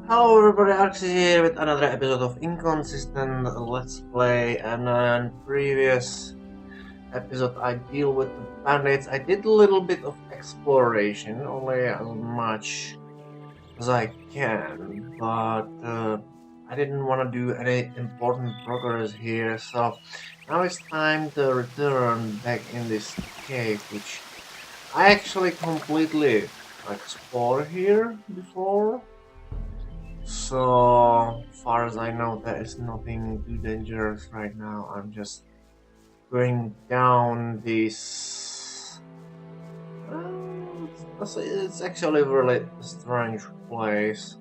Hello everybody, Alex is here with another episode of Inconsistent Let's Play, and in previous episode I deal with the bandits. I did a little bit of exploration, only as much as I can, but I didn't want to do any important progress here, so now it's time to return back in this cave, which I actually completely explored here before. So far as I know, there is nothing too dangerous right now. I'm just going down this. It's actually a really strange place,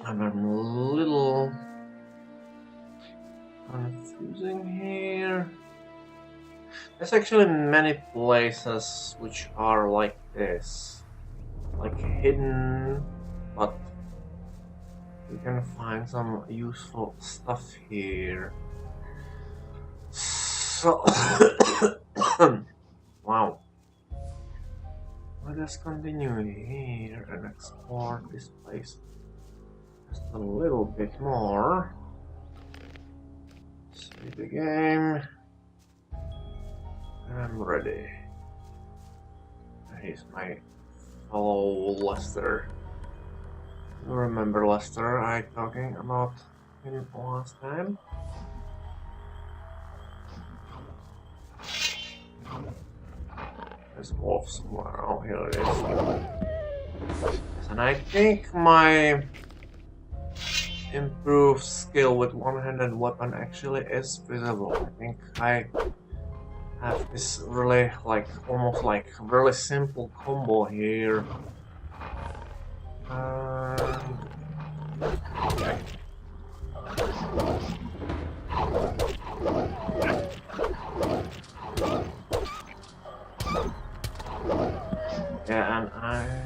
and I'm a little confusing here. There's actually many places which are like this, like hidden, but we can find some useful stuff here. So, wow. Let us continue here and explore this place just a little bit more. Save the game. I'm ready. Here's my fellow Lester. You remember Lester? I talking about him last time. There's a wolf somewhere. Oh, here it is. And I think my improved skill with one-handed weapon actually is visible. I think I have this really almost really simple combo here. Yeah, and I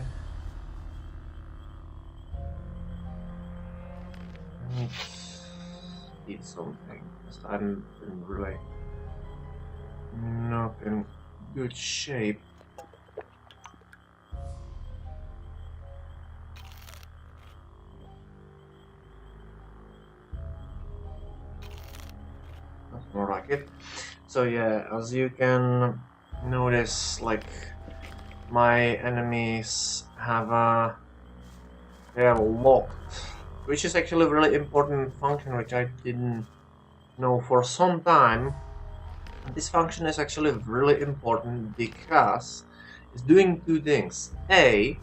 need to eat something because I'm in really not in good shape. That's more like it. So yeah, as you can notice, my enemies have they are locked, which is actually a really important function which I didn't know for some time. This function is actually really important because it's doing two things. A,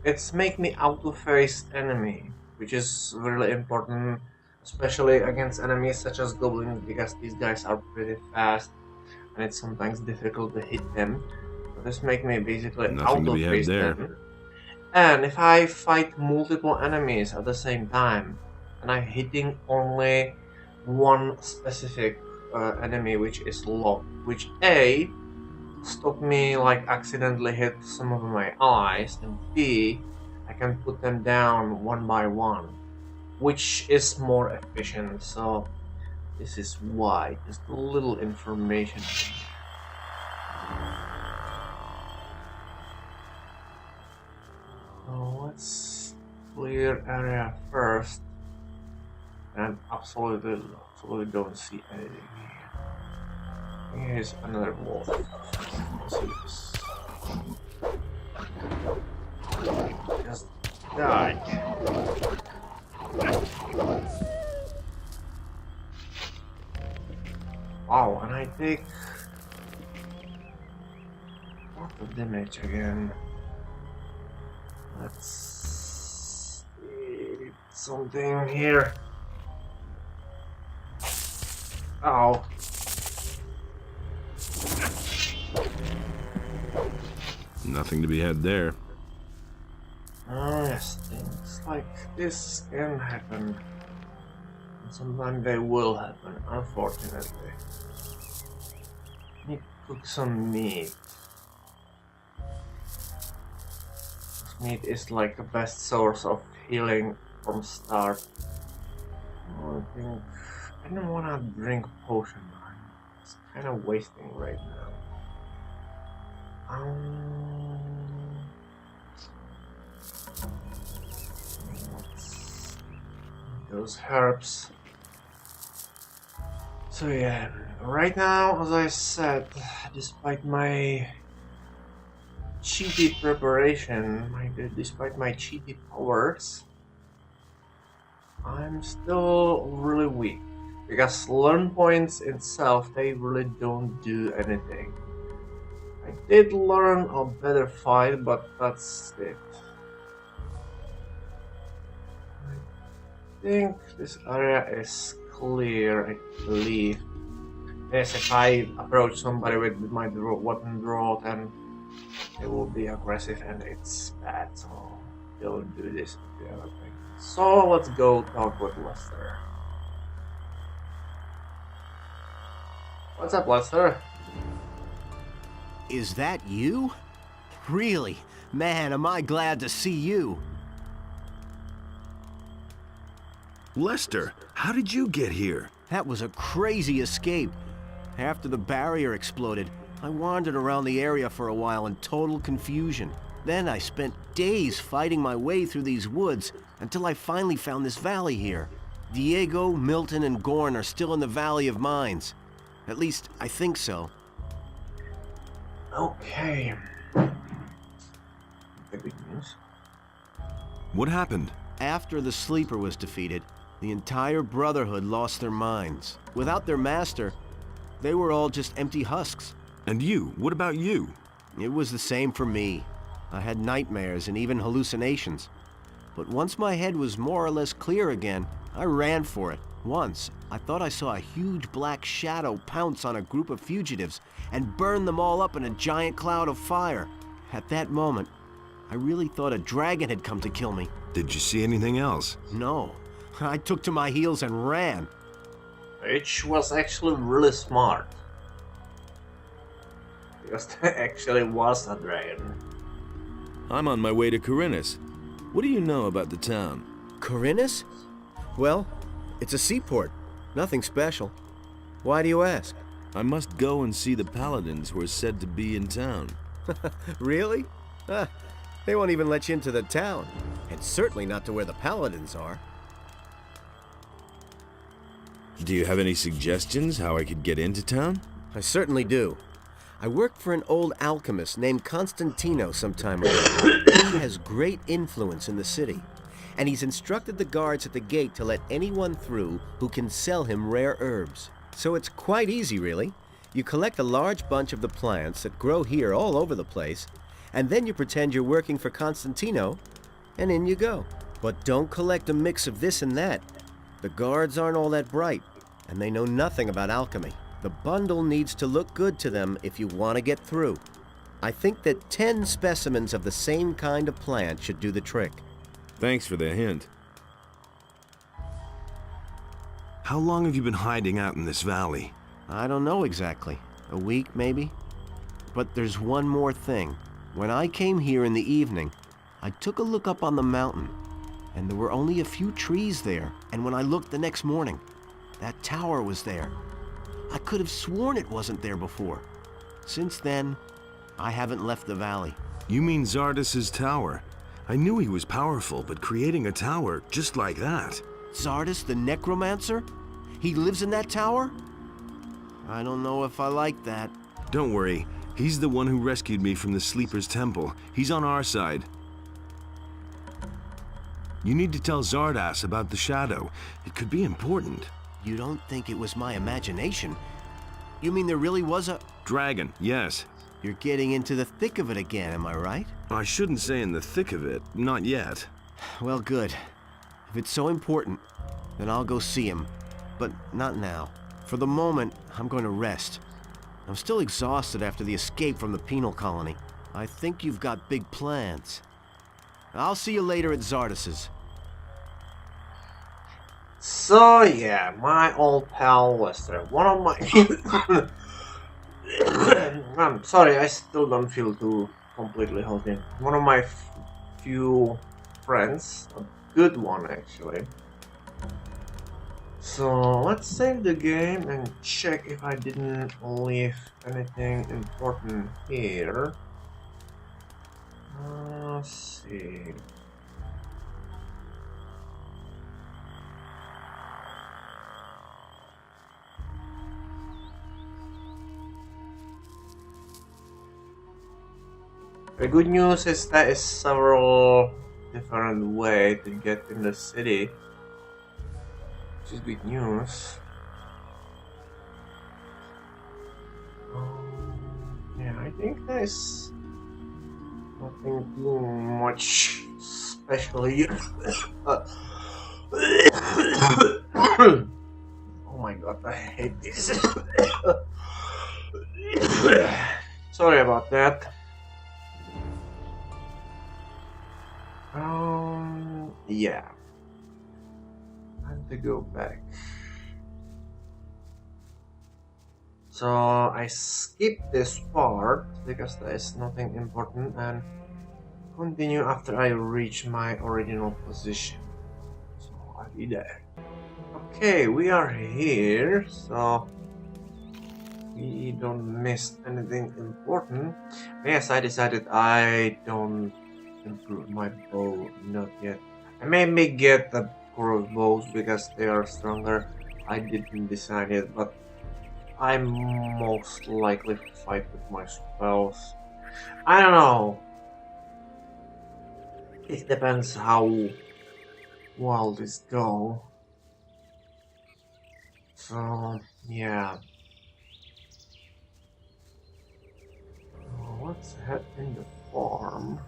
it's make me auto-face enemy, which is really important, especially against enemies such as goblins, because these guys are pretty fast and it's sometimes difficult to hit them. So this make me basically Nothing to be had auto-face there. them. And if I fight multiple enemies at the same time, and I'm hitting only one specific enemy which is locked, which A, stop me accidentally hit some of my allies, and B, I can put them down one by one, which is more efficient. So this is why, just a little information. So let's clear area first. And absolutely don't see anything here. Here's another wolf. Let's see this. Just die. Wow, and I take a lot of damage again. Let's eat something here. Ow. Nothing to be had there. Oh yes, things like this can happen. And sometimes they will happen, unfortunately. Need to cook some meat. This meat is like the best source of healing from start. I think I don't wanna drink potion. It's kind of wasting right now. those herbs. So yeah, right now, as I said, despite my cheaty preparation, despite my cheaty powers, I'm still really weak. Because learn points itself, they really don't do anything. I did learn a better fight, but that's it. I think this area is clear, I believe. Yes, if I approach somebody with my weapon draw, then they will be aggressive and it's bad, so don't do this if you ever think. So let's go talk with Lester. What's up, Lester? Is that you? Really? Man, am I glad to see you. Lester, how did you get here? That was a crazy escape. After the barrier exploded, I wandered around the area for a while in total confusion. Then I spent days fighting my way through these woods until I finally found this valley here. Diego, Milton, and Gorn are still in the Valley of Mines. At least, I think so. Okay. The big news. What happened? After the Sleeper was defeated, the entire Brotherhood lost their minds. Without their master, they were all just empty husks. And you? What about you? It was the same for me. I had nightmares and even hallucinations. But once my head was more or less clear again, I ran for it. Once, I thought I saw a huge black shadow pounce on a group of fugitives and burn them all up in a giant cloud of fire. At that moment, I really thought a dragon had come to kill me. Did you see anything else? No. I took to my heels and ran. Which was actually really smart. Because there actually was a dragon. I'm on my way to Corinus. What do you know about the town? Corinus? Well, it's a seaport. Nothing special. Why do you ask? I must go and see the paladins who are said to be in town. Really? They won't even let you into the town. And certainly not to where the paladins are. Do you have any suggestions how I could get into town? I certainly do. I worked for an old alchemist named Constantino some time ago. He has great influence in the city, and he's instructed the guards at the gate to let anyone through who can sell him rare herbs. So it's quite easy, really. You collect a large bunch of the plants that grow here all over the place, and then you pretend you're working for Constantino, and in you go. But don't collect a mix of this and that. The guards aren't all that bright, and they know nothing about alchemy. The bundle needs to look good to them if you want to get through. I think that 10 specimens of the same kind of plant should do the trick. Thanks for the hint. How long have you been hiding out in this valley? I don't know exactly. A week, maybe? But there's one more thing. When I came here in the evening, I took a look up on the mountain, and there were only a few trees there. And when I looked the next morning, that tower was there. I could have sworn it wasn't there before. Since then, I haven't left the valley. You mean Zardas's tower? I knew he was powerful, but creating a tower just like that... Zardas the necromancer? He lives in that tower? I don't know if I like that. Don't worry, he's the one who rescued me from the Sleeper's Temple. He's on our side. You need to tell Zardas about the shadow. It could be important. You don't think it was my imagination? You mean there really was a... Dragon, yes. You're getting into the thick of it again, am I right? I shouldn't say in the thick of it, not yet. Well, good. If it's so important, then I'll go see him. But not now. For the moment, I'm going to rest. I'm still exhausted after the escape from the penal colony. I think you've got big plans. I'll see you later at Zardas's. So yeah, my old pal Lester, one of my... I'm sorry, I still don't feel too completely healthy. One of my few friends, a good one actually. So let's save the game and check if I didn't leave anything important here. Let's see. The good news is there is several different ways to get in the city, which is good news. Yeah, I think there's nothing too much special here. Oh my god, I hate this. Sorry about that. Yeah. Time to go back. So I skip this part because there is nothing important and continue after I reach my original position. So I'll be there. Okay, we are here, so we don't miss anything important. Yes, I decided I don't improve my bow, not yet. I maybe get the crossbows because they are stronger. I didn't decide it, but I most likely fight with my spells. I don't know. It depends how well this go. So yeah. Let's head in the farm.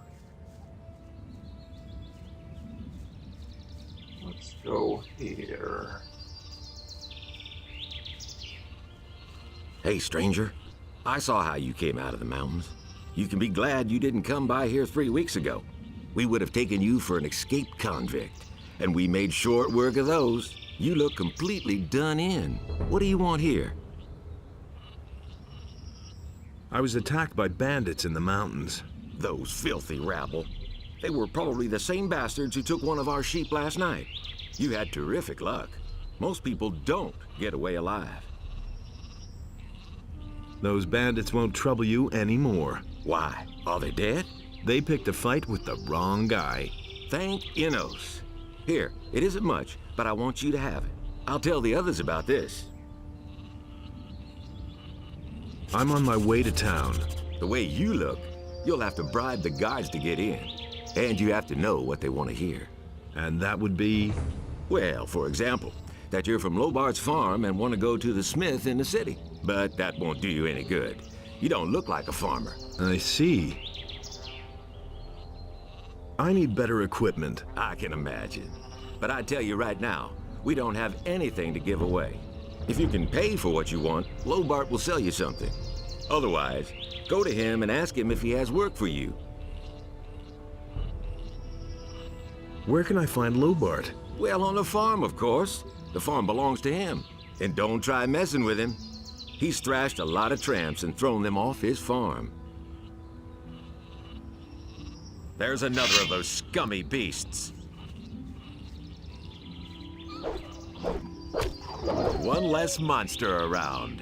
Let's go here. Hey, stranger. I saw how you came out of the mountains. You can be glad you didn't come by here 3 weeks ago. We would have taken you for an escaped convict, and we made short work of those. You look completely done in. What do you want here? I was attacked by bandits in the mountains. Those filthy rabble. They were probably the same bastards who took one of our sheep last night. You had terrific luck. Most people don't get away alive. Those bandits won't trouble you anymore. Why? Are they dead? They picked a fight with the wrong guy. Thank Innos. Here, it isn't much, but I want you to have it. I'll tell the others about this. I'm on my way to town. The way you look, you'll have to bribe the guards to get in. And you have to know what they want to hear. And that would be? Well, for example, that you're from Lobart's farm and want to go to the smith in the city. But that won't do you any good. You don't look like a farmer. I see. I need better equipment. I can imagine. But I tell you right now, we don't have anything to give away. If you can pay for what you want, Lobart will sell you something. Otherwise, go to him and ask him if he has work for you. Where can I find Lobart? Well, on the farm, of course. The farm belongs to him. And don't try messing with him. He's thrashed a lot of tramps and thrown them off his farm. There's another of those scummy beasts. One less monster around.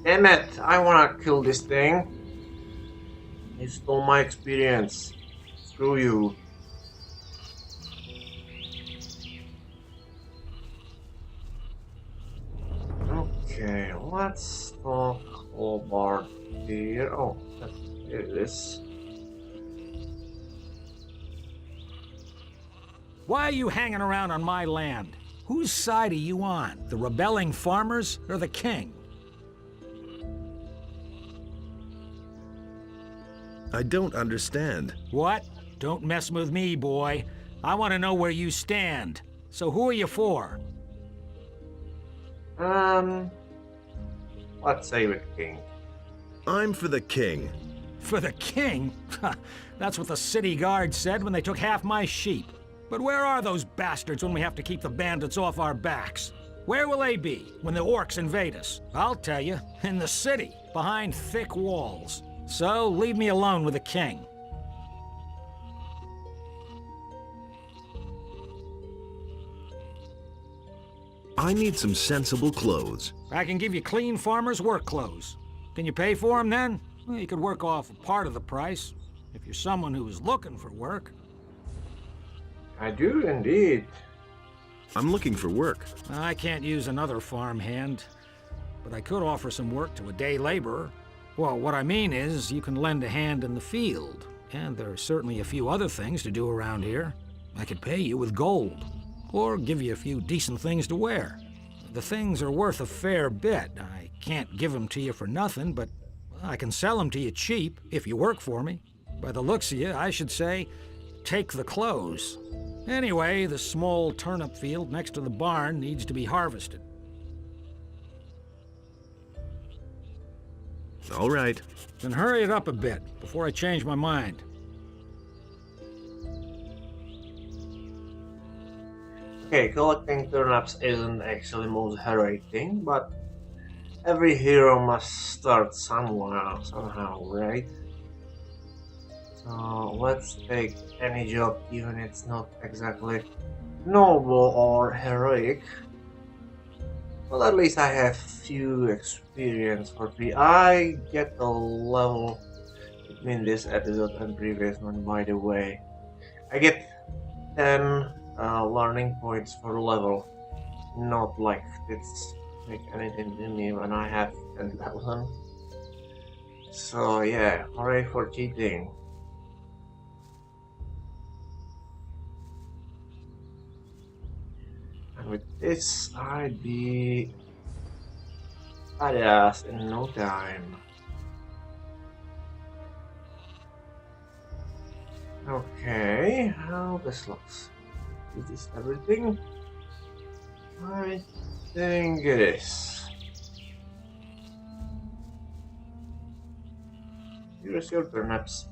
Damn it, I wanna kill this thing. You stole my experience. Screw you. Okay, let's talk about here. Oh, here it is. Why are you hanging around on my land? Whose side are you on? The rebelling farmers or the king? I don't understand. What? Don't mess with me, boy. I want to know where you stand. So who are you for? Let's say with King. I'm for the king. For the king? That's what the city guard said when they took half my sheep. But where are those bastards when we have to keep the bandits off our backs? Where will they be when the orcs invade us? I'll tell you, in the city, behind thick walls. So leave me alone with the king. I need some sensible clothes. I can give you clean farmer's work clothes. Can you pay for them then? Well, you could work off a part of the price, if you're someone who is looking for work. I do indeed. I'm looking for work. I can't use another farmhand, but I could offer some work to a day laborer. Well, what I mean is, you can lend a hand in the field. And there are certainly a few other things to do around here. I could pay you with gold, or give you a few decent things to wear. The things are worth a fair bit. I can't give them to you for nothing, but I can sell them to you cheap if you work for me. By the looks of you, I should say, take the clothes. Anyway, the small turnip field next to the barn needs to be harvested. All right. Then hurry it up a bit before I change my mind. Okay, collecting turnips isn't actually the most heroic thing, but every hero must start somewhere, somehow, right? So let's take any job, even it's not exactly noble or heroic. Well, at least I have few experience for free. I get a level between this episode and previous one, by the way. I get 10 learning points per level. Not like it's make anything to me when I have 10,000. So yeah, hooray for cheating. And with this, I'd be badass in no time. Okay, how this looks. Is this everything? I think it is. Here's your turnips.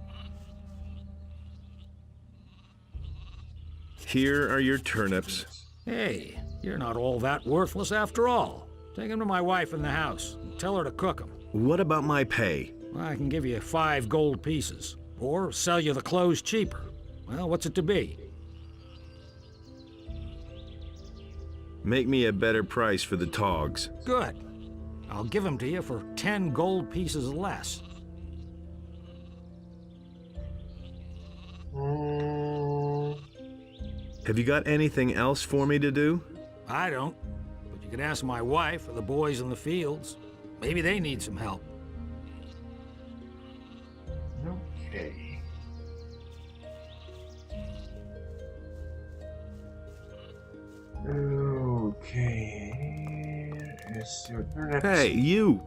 Here are your turnips. Hey, you're not all that worthless after all. Take them to my wife in the house and tell her to cook them. What about my pay? I can give you 5 gold pieces, or sell you the clothes cheaper. Well, what's it to be? Make me a better price for the togs. Good. I'll give them to you for 10 gold pieces less. Have you got anything else for me to do? I don't, but you can ask my wife or the boys in the fields. Maybe they need some help. Okay. Okay, here is your turnips. Hey, you!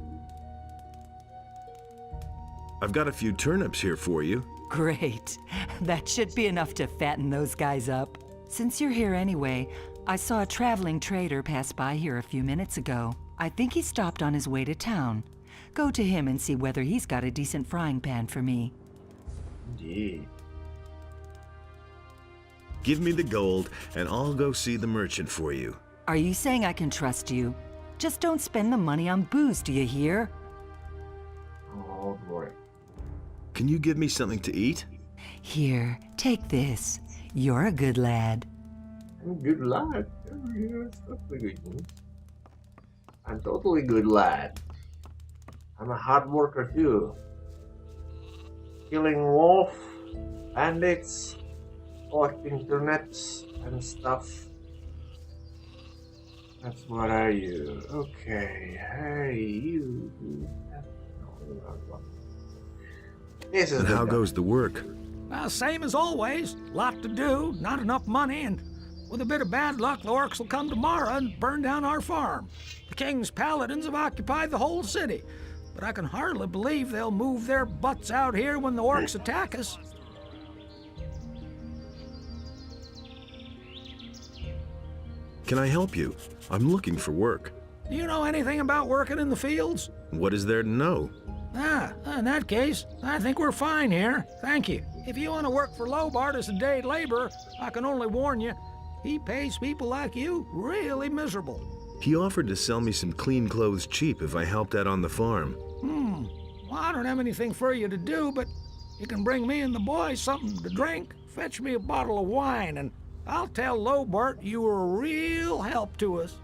I've got a few turnips here for you. Great. That should be enough to fatten those guys up. Since you're here anyway, I saw a traveling trader pass by here a few minutes ago. I think he stopped on his way to town. Go to him and see whether he's got a decent frying pan for me. Indeed. Give me the gold, and I'll go see the merchant for you. Are you saying I can trust you? Just don't spend the money on booze, do you hear? Oh boy. Can you give me something to eat? Here, take this. You're a good lad. I'm a good lad. Oh, yeah, it's totally good. I'm totally good lad. I'm a hard worker too. Killing wolf, bandits, collecting turnips and stuff. That's what are you? Okay, hey you. This is And the how guy. goes the work? Same as always. Lot to do, not enough money, and with a bit of bad luck, the orcs will come tomorrow and burn down our farm. The king's paladins have occupied the whole city, but I can hardly believe they'll move their butts out here when the orcs attack us. Can I help you? I'm looking for work. Do you know anything about working in the fields? What is there to know? In that case, I think we're fine here. Thank you. If you want to work for Lobart as a day laborer, I can only warn you, he pays people like you really miserable. He offered to sell me some clean clothes cheap if I helped out on the farm. Well, I don't have anything for you to do, but you can bring me and the boys something to drink. Fetch me a bottle of wine, and I'll tell Lobart you were a real help to us.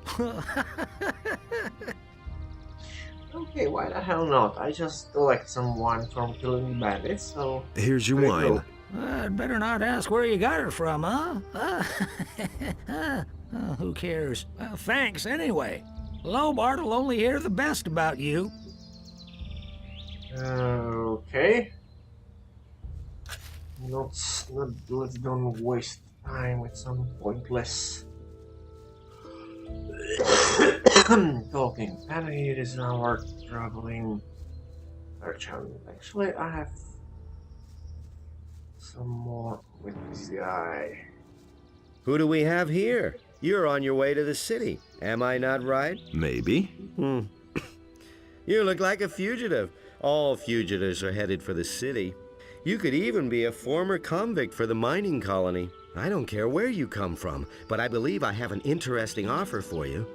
Okay, why the hell not? I just collect some wine from killing bandits, so... Here's your there you wine. go. I'd better not ask where you got it from, huh? Who cares? Well, thanks anyway. Lobart will only hear the best about you. Okay. Let's don't waste time with some pointless talking. And here is our traveling merchant. Actually, I have some more with this guy. Who do we have here? You're on your way to the city. Am I not right? Maybe. You look like a fugitive. All fugitives are headed for the city. You could even be a former convict for the mining colony. I don't care where you come from, but I believe I have an interesting offer for you.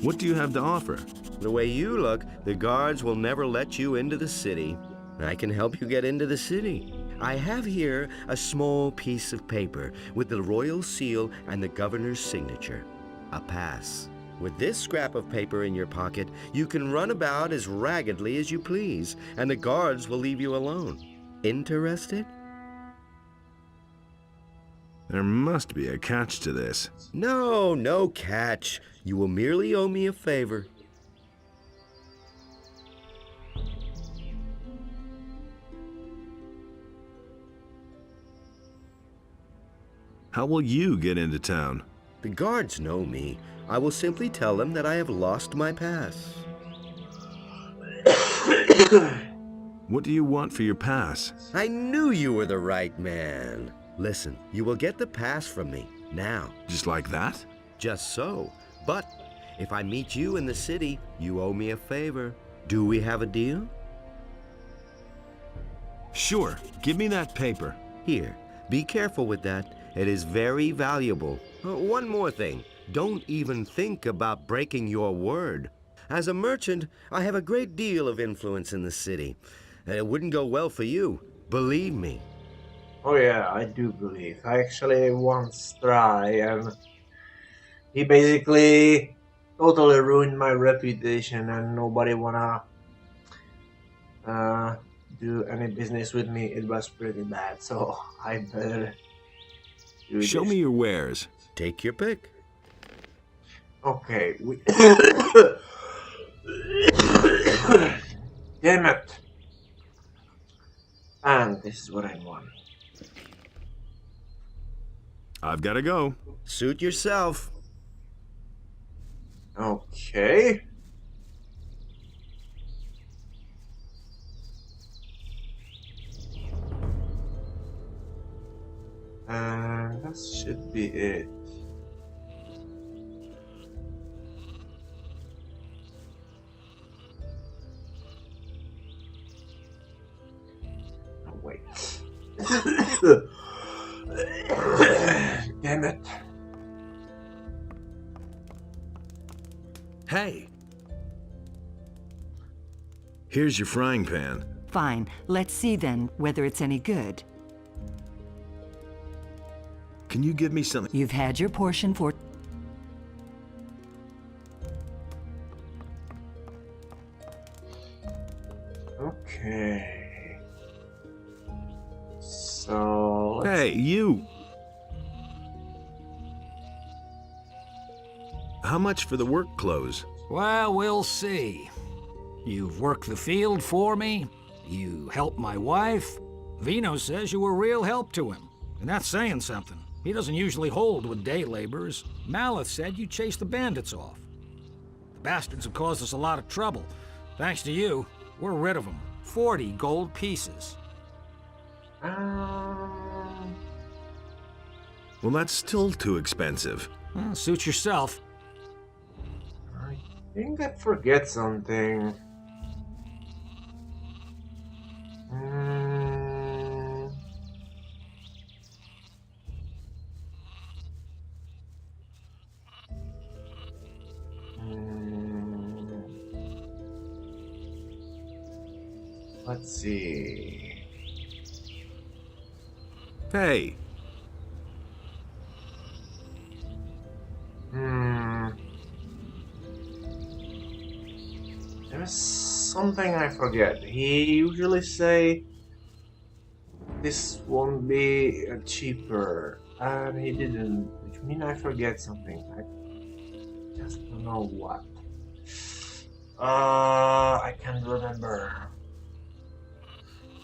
What do you have to offer? The way you look, the guards will never let you into the city. I can help you get into the city. I have here a small piece of paper with the royal seal and the governor's signature. A pass. With this scrap of paper in your pocket, you can run about as raggedly as you please, and the guards will leave you alone. Interested? There must be a catch to this. No, no catch. You will merely owe me a favor. How will you get into town? The guards know me. I will simply tell them that I have lost my pass. What do you want for your pass? I knew you were the right man. Listen, you will get the pass from me, now. Just like that? Just so. But if I meet you in the city, you owe me a favor. Do we have a deal? Sure. Give me that paper. Here, be careful with that. It is very valuable. One more thing. Don't even think about breaking your word. As a merchant, I have a great deal of influence in the city. It wouldn't go well for you. Believe me. Oh yeah, I do believe. I actually once tried, and he basically totally ruined my reputation, and nobody wanna do any business with me. It was pretty bad, so I better do Show this. me your wares. Take your pick. Okay, we damn it. And this is what I want. I've got to go. Suit yourself. Okay. And that should be it. Oh, wait. Damn it. Hey. Here's your frying pan. Fine. Let's see then whether it's any good. Can you give me something? You've had your portion for... Okay. So let's Hey, you! How much for the work clothes? Well, we'll see. You've worked the field for me. You helped my wife. Vino says you were real help to him. And that's saying something. He doesn't usually hold with day laborers. Maleth said you chased the bandits off. The bastards have caused us a lot of trouble. Thanks to you, we're rid of them. 40 gold pieces. Well, that's still too expensive. Well, suit yourself. I think I forget something. Let's see. Hey, There's something I forget. He usually say this won't be cheaper, and he didn't, which means I forget something. I just don't know what. I can't remember.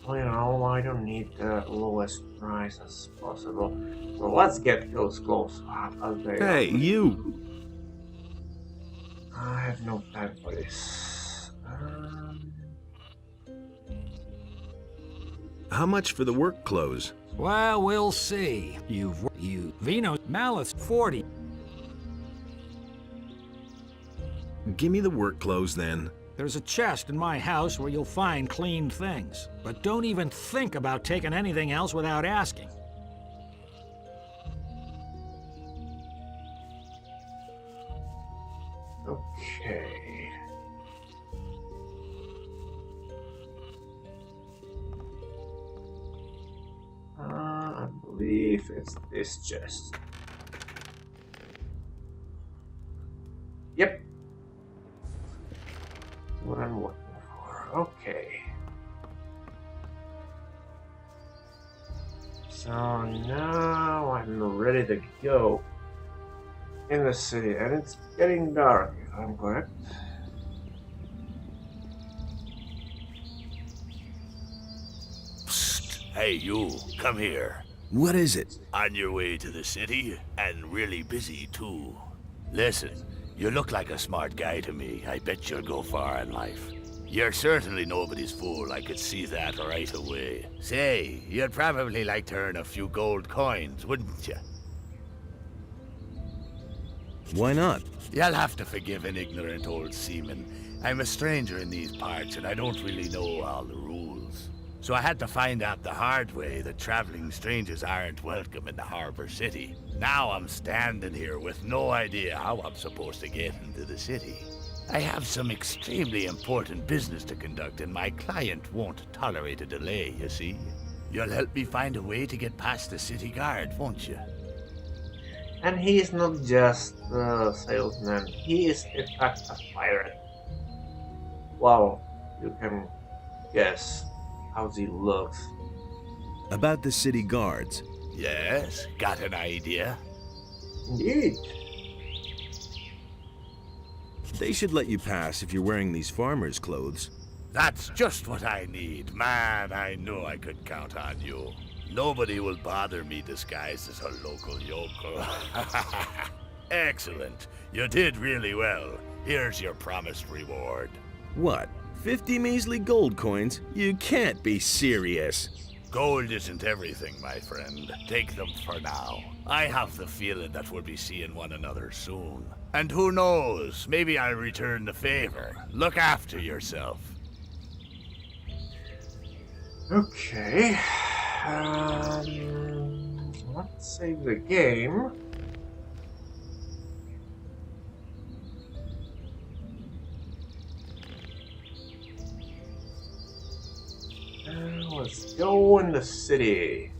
Well, you know, I don't need the lowest price as possible. So let's get those clothes as they are. Hey, you! I have no time for this. How much for the work clothes? Well, we'll see. Vino, Malice, 40. Give me the work clothes then. There's a chest in my house where you'll find clean things. But don't even think about taking anything else without asking. Okay. I believe it's this chest. Yep. That's what I'm looking for. Okay. So now I'm ready to go in the city, and it's getting dark, if I'm correct. Psst. Hey, you, come here. What is it? On your way to the city, and really busy, too. Listen, you look like a smart guy to me. I bet you'll go far in life. You're certainly nobody's fool, I could see that right away. Say, you'd probably like to earn a few gold coins, wouldn't you? Why not? You'll have to forgive an ignorant old seaman. I'm a stranger in these parts, and I don't really know all the rules. So I had to find out the hard way that traveling strangers aren't welcome in the harbor city. Now I'm standing here with no idea how I'm supposed to get into the city. I have some extremely important business to conduct, and my client won't tolerate a delay, you see. You'll help me find a way to get past the city guard, won't you? And he is not just a salesman, he is in fact a pirate. Well, you can guess how he looks. About the city guards. Yes, got an idea? Indeed. They should let you pass if you're wearing these farmers' clothes. That's just what I need. Man, I knew I could count on you. Nobody will bother me disguised as a local yokel. Excellent. You did really well. Here's your promised reward. What? 50 measly gold coins? You can't be serious. Gold isn't everything, my friend. Take them for now. I have the feeling that we'll be seeing one another soon. And who knows, maybe I'll return the favor. Look after yourself. Okay. Let's save the game. Let's go in the city,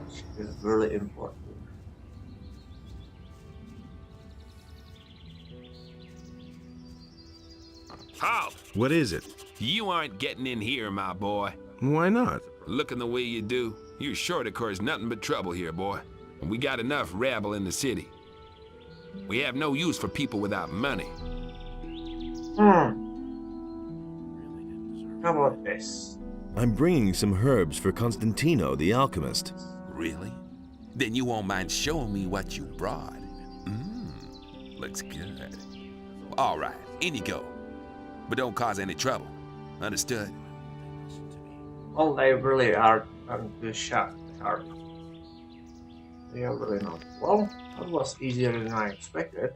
which is really important. Halt! What is it? You aren't getting in here, my boy. Why not? Looking the way you do, you're sure to cause nothing but trouble here, boy. And we got enough rabble in the city. We have no use for people without money. How about this? I'm bringing some herbs for Constantino, the alchemist. Really? Then you won't mind showing me what you brought. Looks good. All right, in you go. But don't cause any trouble. Understood? Well, they really are on the shot card. They are really not. Well, that was easier than I expected.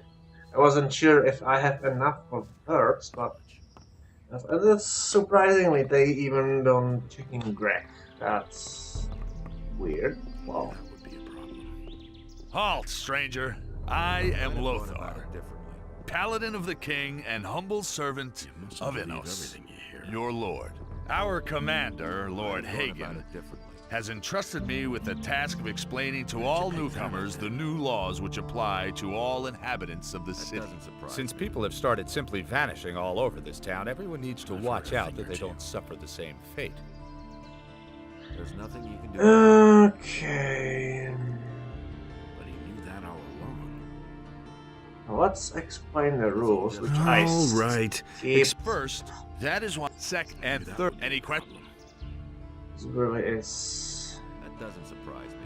I wasn't sure if I have enough of herbs, but surprisingly, they even don't chicken Greg. That's weird. Well, That would be a problem. Halt, stranger. I am Lothar, paladin of the king and humble servant of Innos, your lord. Our commander, Lord Hagen, has entrusted me with the task of explaining to all newcomers the new laws which apply to all inhabitants of the city. Since people have started simply vanishing all over this town, everyone needs to watch out that they don't suffer the same fate. There's nothing you can do. okay. But he knew that all along. Let's explain the rules, which I All right. keep. First, that is one. Second and third. Any question? This really is. That doesn't surprise me.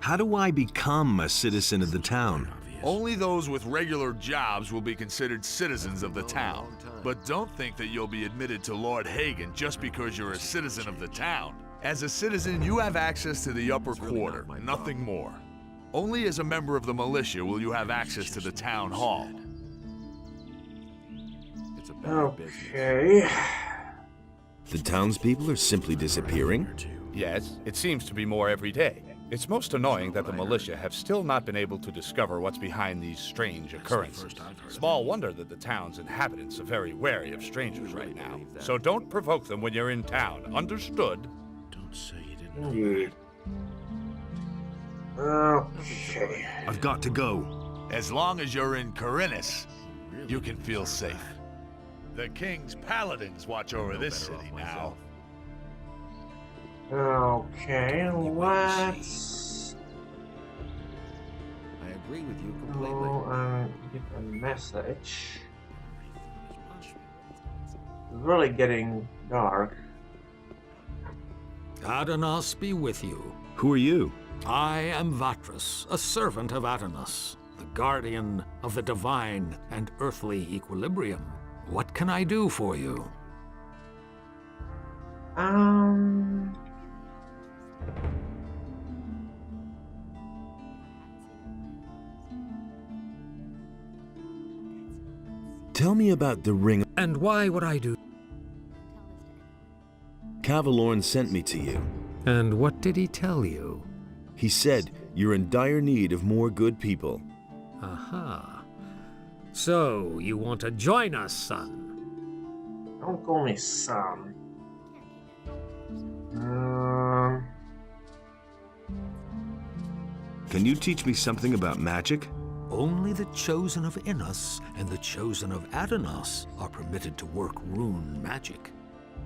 How do I become a citizen of the town? Only those with regular jobs will be considered citizens of the town. But don't think that you'll be admitted to Lord Hagen just because you're a citizen of the town. As a citizen, you have access to the upper quarter, nothing more. Only as a member of the militia will you have access to the town hall. It's a bad business. Okay. The townspeople are simply disappearing? Yes, it seems to be more every day. It's most annoying that the militia have still not been able to discover what's behind these strange occurrences. Small wonder that the town's inhabitants are very wary of strangers right now. So don't provoke them when you're in town. Understood? Don't say you didn't. Indeed. Okay. I've got to go. As long as you're in Corinus, you can feel safe. The king's paladins watch over this city now. Okay, let's I agree with you completely. go and give a message. It's really getting dark. Adanos be with you. Who are you? I am Vatras, a servant of Adanos, the guardian of the divine and earthly equilibrium. What can I do for you? Tell me about the ring. And why would I do? Cavalorn sent me to you. And what did he tell you? He said you're in dire need of more good people. Aha. So, you want to join us, son? Don't call me son. Can you teach me something about magic? Only the chosen of Innos and the chosen of Adanos are permitted to work rune magic.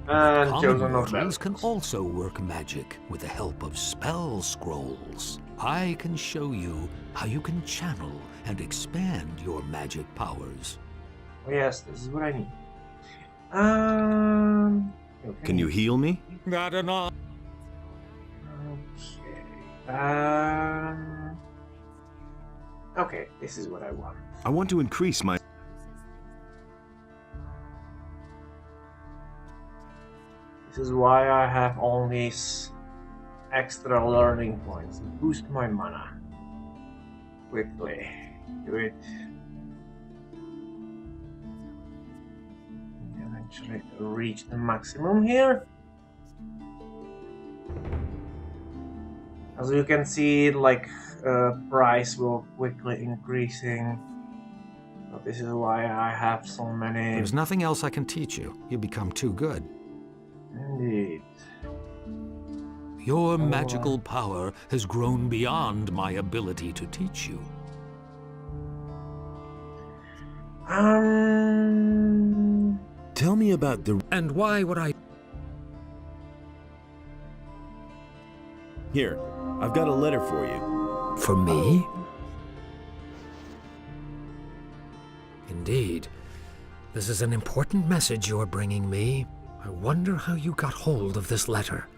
And Common chosen of mortals can also work magic with the help of spell scrolls. I can show you how you can channel and expand your magic powers. Oh, yes, this is what I need. Okay. Can you heal me? Adanos. Okay. Okay, this is what I want. I want to increase my... This is why I have all these extra learning points. Boost my mana. Quickly. Do it. Eventually reach the maximum here. As you can see, like, price will quickly increasing. So this is why I have so many. There's nothing else I can teach you. You become too good. Indeed. Your magical power has grown beyond my ability to teach you. Tell me about the... And why would I... Here, I've got a letter for you. For me? Indeed. This is an important message you're bringing me. I wonder how you got hold of this letter.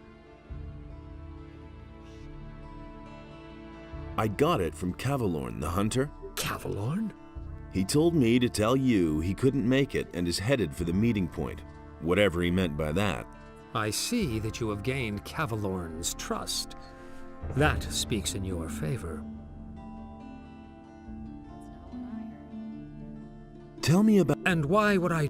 I got it from Cavalorn, the hunter. Cavalorn? He told me to tell you he couldn't make it and is headed for the meeting point. Whatever he meant by that. I see that you have gained Cavalorn's trust. That speaks in your favor. Tell me about... And why would I...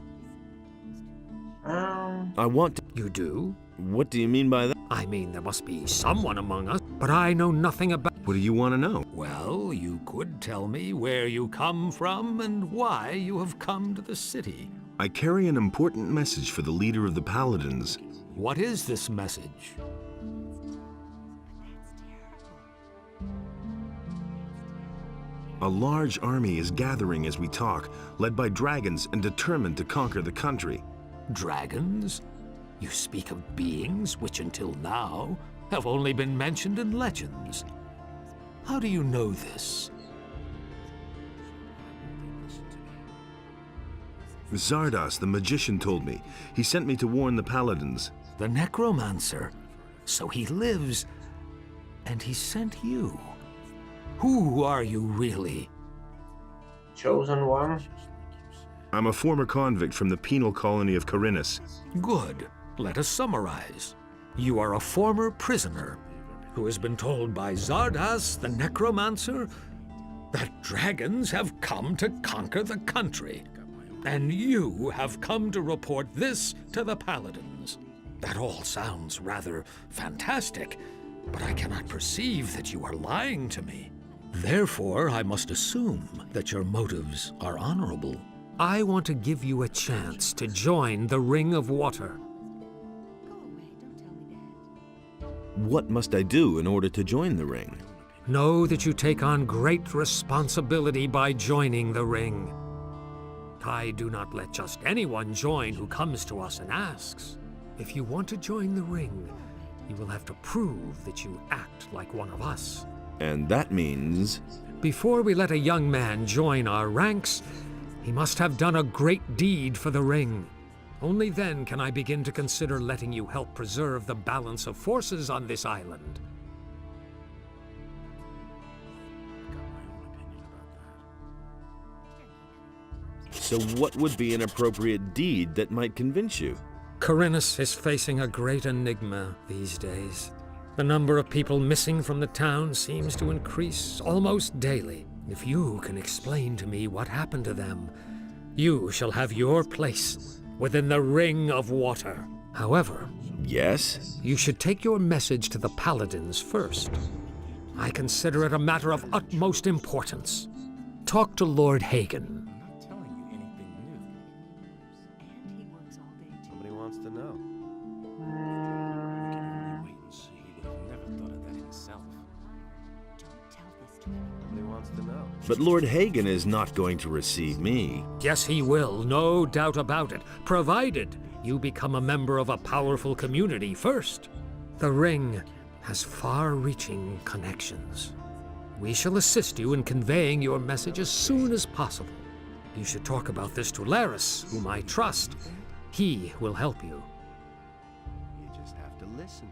I want to... You do? What do you mean by that? I mean, there must be someone among us, but I know nothing about... What do you want to know? Well, you could tell me where you come from and why you have come to the city. I carry an important message for the leader of the Paladins. What is this message? A large army is gathering as we talk, led by dragons and determined to conquer the country. Dragons? You speak of beings which until now have only been mentioned in legends. How do you know this? Zardas, the magician, told me. He sent me to warn the paladins. The necromancer? So he lives, and he sent you. Who are you really? Chosen one. I'm a former convict from the penal colony of Corinus. Good. Let us summarize. You are a former prisoner who has been told by Zardas, the necromancer, that dragons have come to conquer the country. And you have come to report this to the paladins. That all sounds rather fantastic, but I cannot perceive that you are lying to me. Therefore, I must assume that your motives are honorable. I want to give you a chance to join the Ring of Water. What must I do in order to join the ring? Know that you take on great responsibility by joining the Ring. I do not let just anyone join who comes to us and asks. If you want to join the Ring, you will have to prove that you act like one of us. And that means... Before we let a young man join our ranks, he must have done a great deed for the Ring. Only then can I begin to consider letting you help preserve the balance of forces on this island. So what would be an appropriate deed that might convince you? Corinus is facing a great enigma these days. The number of people missing from the town seems to increase almost daily. If you can explain to me what happened to them, you shall have your place within the Ring of Water. However, Yes? you should take your message to the paladins first. I consider it a matter of utmost importance. Talk to Lord Hagen. Somebody wants to know. Somebody wants to know. But Lord Hagen is not going to receive me. Yes, he will, no doubt about it, provided you become a member of a powerful community first. The Ring has far-reaching connections. We shall assist you in conveying your message as soon as possible. You should talk about this to Laris, whom I trust. He will help you. You just have to listen.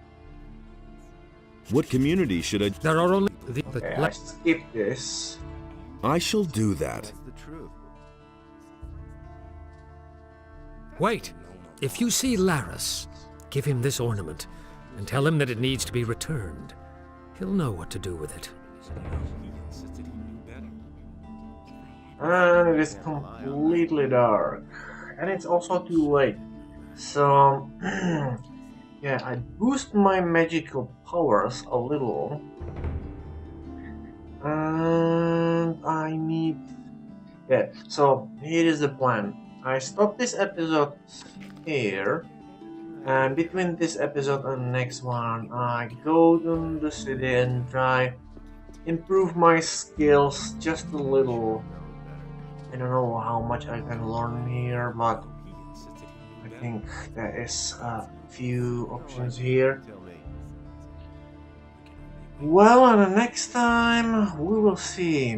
What community should I... There are only... Okay, I skip this. I shall do that. That's the truth. Wait. If you see Laris, give him this ornament and tell him that it needs to be returned. He'll know what to do with it. And it is completely dark. And it's also too late. So, yeah, I boost my magical powers a little. And I need... Yeah, so here is the plan. I stop this episode here. And between this episode and next one, I go to the city and try improve my skills just a little. I don't know how much I can learn here, but I think there is a few options here. Well, and next time we will see.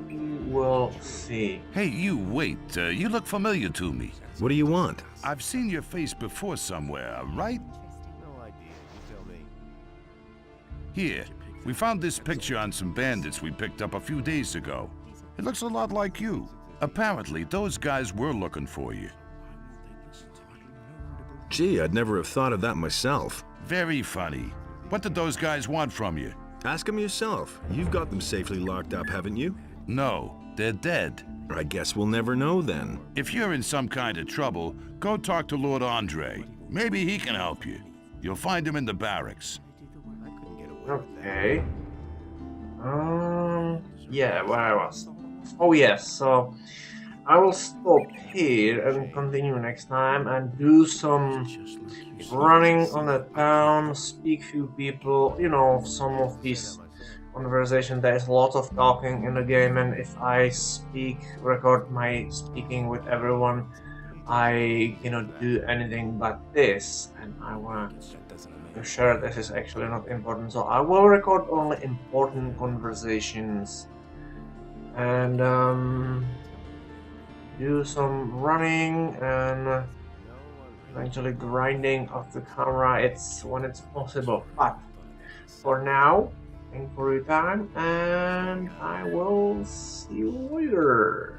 We will see. Hey, you, wait. You look familiar to me. What do you want? I've seen your face before somewhere, right? No idea. You tell me. Here. We found this picture on some bandits we picked up a few days ago. It looks a lot like you. Apparently, those guys were looking for you. Gee, I'd never have thought of that myself. Very funny. What did those guys want from you? Ask them yourself. You've got them safely locked up, haven't you? No, they're dead. I guess we'll never know then. If you're in some kind of trouble, go talk to Lord Andre. Maybe he can help you. You'll find him in the barracks. I couldn't get away with that. Okay. Yeah, where I was. Oh yes, so I will stop here and continue next time and do some running on the town, speak few people, you know, some of these conversation. There's a lot of talking in the game, and if I record my speaking with everyone, I cannot do anything but this, and I want to share this is actually not important, so I will record only important conversations. And do some running and eventually grinding of the camera when it's possible. But for now, thank you for your time, and I will see you later.